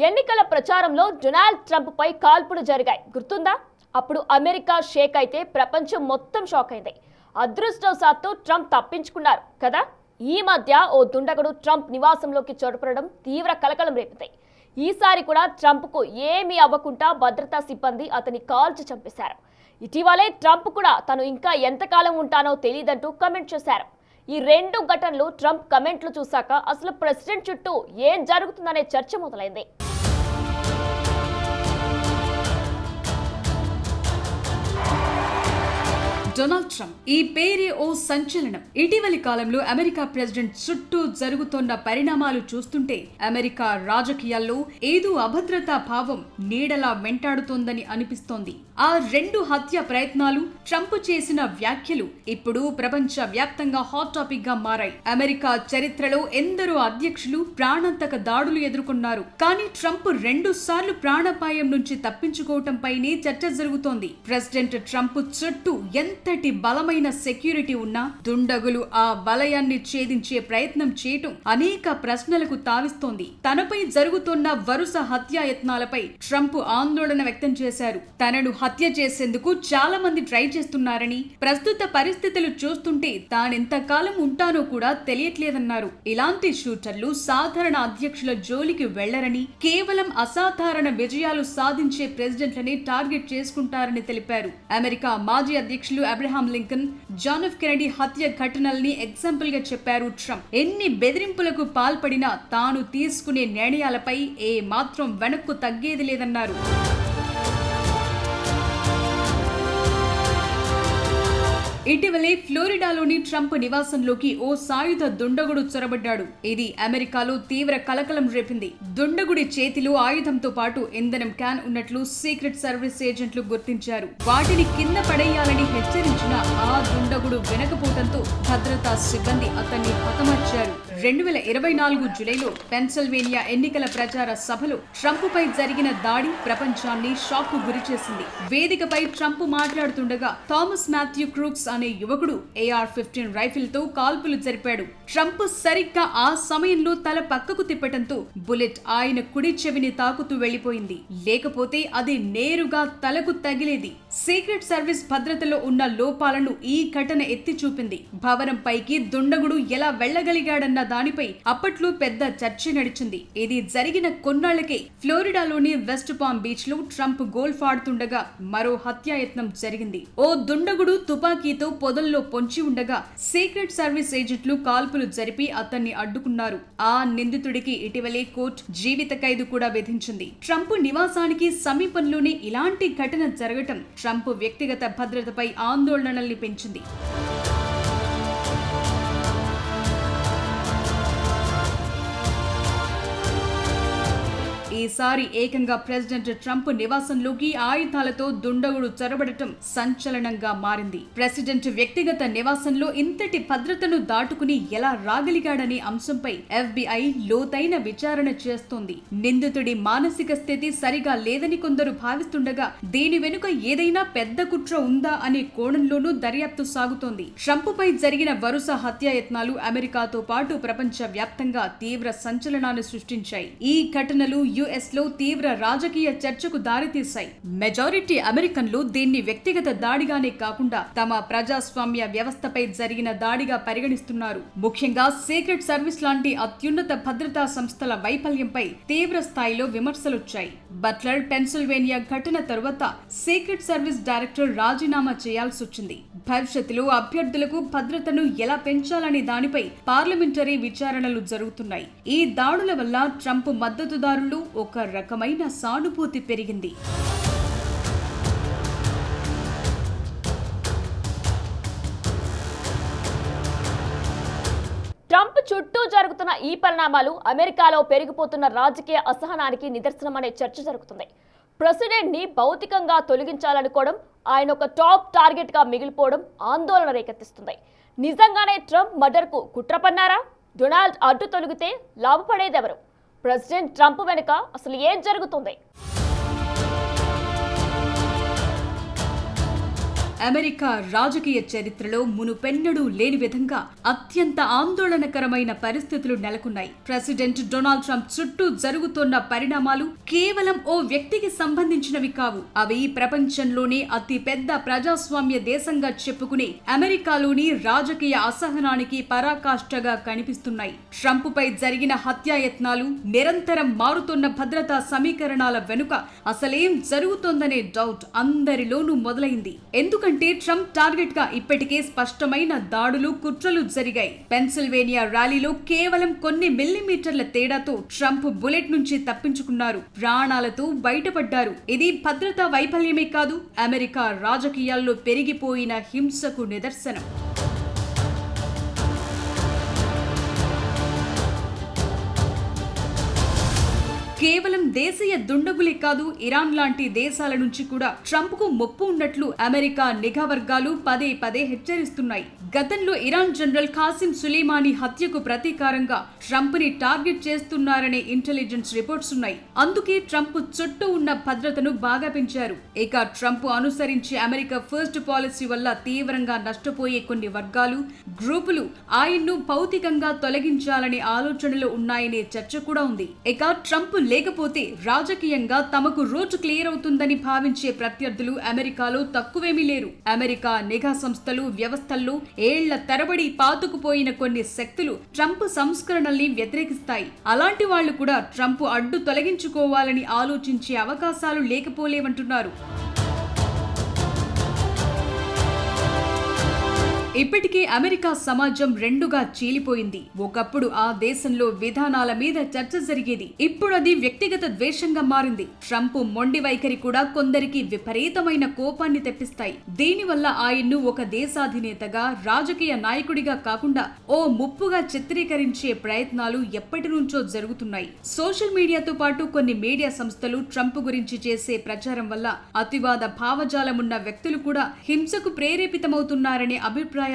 ఎన్నికల ప్రచారంలో Donald Trump పై కాల్పులు జరిగాయి గుర్తుందా? అప్పుడు అమెరికా షేక్ అయితే ప్రపంచం మొత్తం షాక్ అయింది. అదృష్టవశాత్తు ట్రంప్ తప్పించుకున్నారు కదా. ఈ మధ్య ఓ దుండగుడు ట్రంప్ నివాసంలోకి చొరపడడం తీవ్ర కలకలం రేపింది. ఈసారి కూడా ట్రంప్కు ఏమీ అవ్వకుండా భద్రతా సిబ్బంది అతని కాల్చి చంపేశారు. ఇటీవలే ట్రంప్ కూడా తను ఇంకా ఎంతకాలం ఉంటానో తెలియదంటూ కమెంట్ చేశారు. ఈ రెండు ఘటనలు ట్రంప్ కమెంట్లు చూశాక అసలు ప్రెసిడెంట్ చుట్టూ ఏం జరుగుతుందనే చర్చ మొదలైంది. డొనాల్డ్ ట్రంప్ ఈ పేరే ఓ సంచలనం. ఇటీవలి కాలంలో అమెరికా ప్రెసిడెంట్ చుట్టూ జరుగుతున్న పరిణామాలు చూస్తుంటే అమెరికా రాజకీయాల్లో ఏదో అభద్రతా భావం నీడలా వెంటాడుతోందని అనిపిస్తోంది. ఆ రెండు హత్య ప్రయత్నాలు, ట్రంప్ చేసిన వ్యాఖ్యలు ఇప్పుడు ప్రపంచ వ్యాప్తంగా హాట్ టాపిక్ గా మారాయి. అమెరికా చరిత్రలో ఎందరో అధ్యక్షులు ప్రాణాంతక దాడులు ఎదుర్కొన్నారు. కానీ ట్రంప్ 2 సార్లు ప్రాణాపాయం నుంచి తప్పించుకోవటంపైనే చర్చ జరుగుతోంది. ప్రెసిడెంట్ ట్రంప్ చుట్టూ ఎంతటి బలమైన సెక్యూరిటీ ఉన్నా దుండగులు ఆ వలయాన్ని ఛేదించే ప్రయత్నం చేయటం అనేక ప్రశ్నలకు తావిస్తోంది. తనపై జరుగుతున్న వరుస హత్యాయత్నాలపై ట్రంప్ ఆందోళన వ్యక్తం చేశారు. తనను హత్య చేసేందుకు చాలా మంది ట్రై చేస్తున్నారని, ప్రస్తుత పరిస్థితులు చూస్తుంటే తానెంతకాలం ఉంటానో కూడా తెలియట్లేదన్నారు. ఇలాంటి షూటర్లు సాధారణ అధ్యక్షుల జోలికి వెళ్లరని, కేవలం అసాధారణ విజయాలు సాధించే ప్రెసిడెంట్లని టార్గెట్ చేసుకుంటారని తెలిపారు. అమెరికా మాజీ అధ్యక్షులు Abraham Lincoln, John F Kennedy హత్య ఘటనల్ని ఎగ్జాంపుల్ గా చెప్పారు ట్రంప్. ఎన్ని బెదిరింపులకు పాల్పడినా తాను తీసుకునే నిర్ణయాలపై ఏ మాత్రం వెనక్కు తగ్గేది లేదన్నారు. ఇటీవలే ఫ్లోరిడాలోని ట్రంప్ నివాసంలోకి ఓ సాయుధ దుండగుడు చొరబడ్డాడు. ఇది అమెరికాలో తీవ్ర కలకలం రేపింది. దుండగుడి చేతిలో ఆయుధంతో పాటు ఇంధనం క్యాన్ ఉన్నట్లు సీక్రెట్ సర్వీస్ ఏజెంట్లు గుర్తించారు. వాటిని కింద పడేయాలని హెచ్చరించిన ఆ దుండగుడు వినకపోవడంతో భద్రతా సిబ్బంది అతన్ని హతమార్చారు. 2024 జూలైలో పెన్సిల్వేనియా ఎన్నికల ప్రచార సభలో ట్రంప్ పై జరిగిన దాడి ప్రపంచాన్ని షాక్ కు గురిచేసింది. వేదికపై ట్రంప్ మాట్లాడుతుండగా థామస్ మాథ్యూ క్రూక్స్ అనే యువకుడు AR-15 రైఫిల్ తో కాల్పులు జరిపాడు. ట్రంప్ సరిగ్గా ఆ సమయంలో తల పక్కకు తిప్పటంతో బుల్లెట్ ఆయన కుడి చెవిని తాకుతూ వెళ్లిపోయింది. లేకపోతే అది నేరుగా తలకు తగిలేది. సీక్రెట్ సర్వీస్ భద్రతలో ఉన్న లోపాలను ఈ ఘటన ఎత్తి చూపింది. భవనం పైకి దుండగుడు ఎలా వెళ్లగలిగాడన్న దానిపై అప్పట్లో పెద్ద చర్చ నడిచింది. ఇది జరిగిన కొన్నాళ్లకే ఫ్లోరిడాలోని వెస్ట్ పామ్ బీచ్ లో ట్రంప్ గోల్ఫ్ ఆడుతుండగా మరో హత్యాయత్నం జరిగింది. ఓ దుండగుడు తుపాకీతో పొదల్లో పొంచి ఉండగా సీక్రెట్ సర్వీస్ ఏజెంట్లు కాల్పులు జరిపి అతన్ని అడ్డుకున్నారు. ఆ నిందితుడికి ఇటీవలే కోర్టు జీవిత ఖైదు కూడా విధించింది. ట్రంప్ నివాసానికి సమీపంలోనే ఇలాంటి ఘటన జరగటం ట్రంప్ వ్యక్తిగత భద్రతపై ఆందోళనల్ని పెంచింది. ఈసారి ఏకంగా ప్రెసిడెంట్ ట్రంప్ నివాసంలోకి ఆయుధాలతో దుండగుడు చొరబడటం సంచలనంగా మారింది. ప్రెసిడెంట్ వ్యక్తిగత నివాసంలో ఇంతటి భద్రతను దాటుకుని ఎలా రాగలిగాడనే అంశంపై FBI లోతైన విచారణ చేస్తోంది. నిందితుడి మానసిక స్థితి సరిగా లేదని కొందరు భావిస్తుండగా దీని వెనుక ఏదైనా పెద్ద కుట్ర ఉందా అనే కోణంలోనూ దర్యాప్తు సాగుతోంది. ట్రంప్ పై జరిగిన వరుస హత్యాయత్నాలు అమెరికాతో పాటు ప్రపంచ వ్యాప్తంగా తీవ్ర సంచలనాన్ని సృష్టించాయి. ఈ ఘటనలు US లో తీవ్ర రాజకీయ చర్చకు దారితీశాయి. మెజారిటీ అమెరికన్లు దీన్ని వ్యక్తిగత దాడిగానే కాకుండా తమ ప్రజాస్వామ్య వ్యవస్థపై జరిగిన దాడిగా పరిగణిస్తున్నారు. ముఖ్యంగా సీక్రెట్ సర్వీస్ లాంటి అత్యున్నత భద్రతా సంస్థల వైఫల్యంపై తీవ్ర స్థాయిలో విమర్శలొచ్చాయి. బట్లర్ పెన్సిల్వేనియా ఘటన తరువాత సీక్రెట్ సర్వీస్ డైరెక్టర్ రాజీనామా చేయాల్సొచ్చింది. భవిష్యత్తులో అభ్యర్థులకు భద్రతను ఎలా పెంచాలనే దానిపై పార్లమెంటరీ విచారణలు జరుగుతున్నాయి. ఈ దాడుల వల్ల ట్రంప్ మద్దతుదారులు ఒక రకమైన సానుభూతి పెరిగింది. ట్రంప్ చుట్టూ జరుగుతున్న ఈ పరిణామాలు అమెరికాలో పెరిగిపోతున్న రాజకీయ అసహనానికి నిదర్శనమనే చర్చ జరుగుతుంది. ప్రెసిడెంట్ ని భౌతికంగా తొలగించాలనుకోవడం, ఆయన ఒక టాప్ టార్గెట్ గా మిగిలిపోవడం ఆందోళన రేకెత్తిస్తుంది. నిజంగానే ట్రంప్ మర్డర్ కు కుట్ర పన్నారా? డొనాల్డ్ అడ్డు తొలగితే లాభపడేదెవరు? ప్రెసిడెంట్ ట్రంప్ వెనుక అసలు ఏం జరుగుతుంది? అమెరికా రాజకీయ చరిత్రలో మునుపెన్నడూ లేని విధంగా అత్యంత ఆందోళనకరమైన పరిస్థితులు నెలకొన్నాయి. ప్రెసిడెంట్ డొనాల్డ్ ట్రంప్ చుట్టూ జరుగుతున్న పరిణామాలు కేవలం ఓ వ్యక్తికి సంబంధించినవి కావు. అవి ప్రపంచంలోనే అతి పెద్ద ప్రజాస్వామ్య దేశంగా చెప్పుకునే అమెరికాలోని రాజకీయ అసహనానికి పరాకాష్ఠగా కనిపిస్తున్నాయి. ట్రంప్ పై జరిగిన హత్యాయత్నాలు, నిరంతరం మారుతున్న భద్రతా సమీకరణాల వెనుక అసలేం జరుగుతోందనే డౌట్ అందరిలోనూ మొదలైంది. ఎందుకంటే ట్రంప్ టార్గెట్ గా ఇప్పటికే స్పష్టమైన దాడులు, కుట్రలు జరిగాయి. పెన్సిల్వేనియా ర్యాలీలో కేవలం కొన్ని మిల్లీమీటర్ల తేడాతో ట్రంప్ బుల్లెట్ నుంచి తప్పించుకున్నారు, ప్రాణాలతో బయటపడ్డారు. ఇది భద్రతా వైఫల్యమే కాదు, అమెరికా రాజకీయాల్లో పెరిగిపోయిన హింసకు నిదర్శనం. కేవలం దేశీయ దుండగులే కాదు, ఇరాన్ లాంటి దేశాల నుంచి కూడా ట్రంప్ కు ముప్పు ఉన్నట్లు అమెరికా నిఘా వర్గాలు పదే పదే హెచ్చరిస్తున్నాయి. గతంలో ఇరాన్ జనరల్ ఖాసిం సులేమానీ హత్యకు ప్రతీకారంగా ట్రంప్ ని టార్గెట్ చేస్తున్నారనే ఇంటెలిజెన్స్ రిపోర్ట్స్ ఉన్నాయి. అందుకే ట్రంప్ చుట్టూ ఉన్న భద్రతను బాగా పెంచారు. ఇక ట్రంప్ అనుసరించే అమెరికా ఫస్ట్ పాలసీ వల్ల తీవ్రంగా నష్టపోయే కొన్ని వర్గాలు, గ్రూపులు ఆయన్ను భౌతికంగా తొలగించాలనే ఆలోచనలో ఉన్నాయనే చర్చ కూడా ఉంది. ఇక ట్రంప్ లేకపోతే రాజకీయంగా తమకు రోజు క్లియర్ అవుతుందని భావించే ప్రత్యర్థులు అమెరికాలో తక్కువేమీ లేరు. అమెరికా నిఘా సంస్థలు, వ్యవస్థల్లో ఏళ్ల తరబడి పాతుకుపోయిన కొన్ని శక్తులు ట్రంప్ సంస్కరణల్ని వ్యతిరేకిస్తాయి. అలాంటి వాళ్లు కూడా ట్రంప్ అడ్డు తొలగించుకోవాలని ఆలోచించే అవకాశాలు లేకపోలేవంటున్నారు. ఇప్పటికే అమెరికా సమాజం రెండుగా చీలిపోయింది. ఒకప్పుడు ఆ దేశంలో విధానాల మీద చర్చ జరిగేది, ఇప్పుడు అది వ్యక్తిగత ద్వేషంగా మారింది. ట్రంప్ మొండి వైఖరి కూడా కొందరికి విపరీతమైన కోపాన్ని తెప్పిస్తాయి. దీనివల్ల ఆయన్ను ఒక దేశాధినేతగా, రాజకీయ నాయకుడిగా కాకుండా ఓ ముప్పుగా చిత్రీకరించే ప్రయత్నాలు ఎప్పటి నుంచో జరుగుతున్నాయి. సోషల్ మీడియాతో పాటు కొన్ని మీడియా సంస్థలు ట్రంప్ గురించి చేసే ప్రచారం వల్ల అతివాద భావజాలమున్న వ్యక్తులు కూడా హింసకు ప్రేరేపితమవుతున్నారనే అభిప్రాయాలున్నాయి.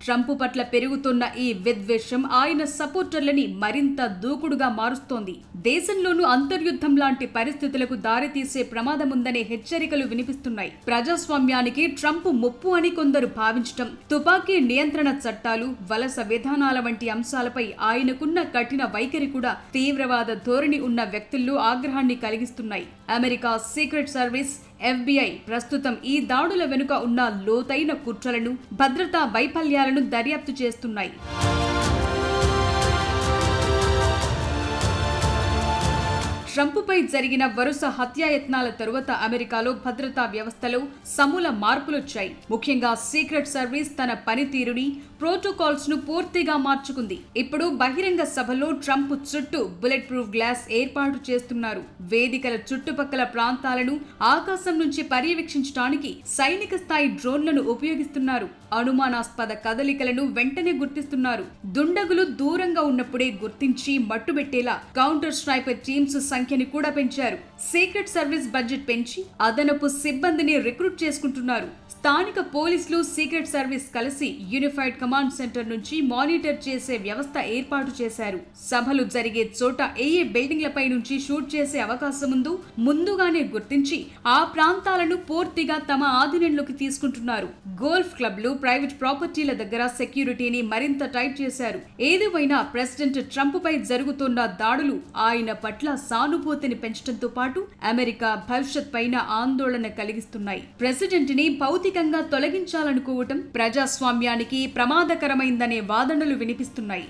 ట్రంప్ పట్ల పెరుగుతున్న ఈ విద్వేషం ఆయన సపోర్టర్లని మరింత దూకుడుగా మారుస్తోంది. దేశంలోనూ అంతర్యుద్ధం లాంటి పరిస్థితులకు దారితీసే ప్రమాదముందనే హెచ్చరికలు వినిపిస్తున్నాయి. ప్రజాస్వామ్యానికి ట్రంప్ ముప్పు అని కొందరు భావించటం, తుపాకీ నియంత్రణ చట్టాలు, వలస విధానాల వంటి అంశాలపై ఆయనకున్న కఠిన వైఖరి కూడా తీవ్రవాద ధోరణి ఉన్న వ్యక్తుల్లో ఆగ్రహాన్ని కలిగిస్తున్నాయి. అమెరికా సీక్రెట్ సర్వీస్, FBI ప్రస్తుతం ఈ దాడుల వెనుక ఉన్న లోతైన కుట్రలను, భద్రతా వైఫల్యాలను దర్యాప్తు చేస్తున్నాయి. ట్రంప్ పై జరిగిన వరుస హత్యాయత్నాల తరువాత అమెరికాలో భద్రతా వ్యవస్థలో సమూల మార్పులొచ్చాయి. ముఖ్యంగా సీక్రెట్ సర్వీస్ తన పనితీరుని, ప్రోటోకాల్స్ ను పూర్తిగా మార్చుకుంది. ఇప్పుడు బహిరంగ సభలో ట్రంప్ చుట్టూ బుల్లెట్ ప్రూఫ్ గ్లాస్ ఏర్పాటు చేస్తున్నారు. వేదికల చుట్టుపక్కల ప్రాంతాలను ఆకాశం నుంచి పర్యవేక్షించడానికి సైనిక స్థాయి డ్రోన్లను ఉపయోగిస్తున్నారు. అనుమానాస్పద కదలికలను వెంటనే గుర్తిస్తున్నారు. దుండగులు దూరంగా ఉన్నప్పుడే గుర్తించి మట్టుబెట్టేలా కౌంటర్ స్నైపర్ టీమ్స్ సంఖ్యని కూడా పెంచారు. సీక్రెట్ సర్వీస్ బడ్జెట్ పెంచి అదనపు సిబ్బందిని రిక్రూట్ చేసుకుంటున్నారు. స్థానిక పోలీసులు, సీక్రెట్ సర్వీస్ కలిసి యూనిఫైడ్ కమాండ్ సెంటర్ నుంచి మానిటర్ చేసే వ్యవస్థ ఏర్పాటు చేశారు. సభలు జరిగే చోట ఏ బిల్డింగ్లపై నుంచి షూట్ చేసే అవకాశం ఉందో ముందుగానే గుర్తించి ఆ ప్రాంతాలను పూర్తిగా తమ ఆధీనంలోకి తీసుకుంటున్నారు. గోల్ఫ్ క్లబ్లు, ప్రైవేట్ ప్రాపర్టీల దగ్గర సెక్యూరిటీని మరింత టైట్ చేశారు. ఏదేమైనా ప్రెసిడెంట్ ట్రంప్ పై జరుగుతున్న దాడులు ఆయన పట్ల సానుభూతిని పెంచడంతో పాటు అమెరికా భవిష్యత్ పైన ఆందోళన కలిగిస్తున్నాయి. ప్రెసిడెంట్ ని భౌతికంగా తొలగించాలనుకోవటం ప్రజాస్వామ్యానికి ప్రమాదకరమైందనే వాదనలు వినిపిస్తున్నాయి.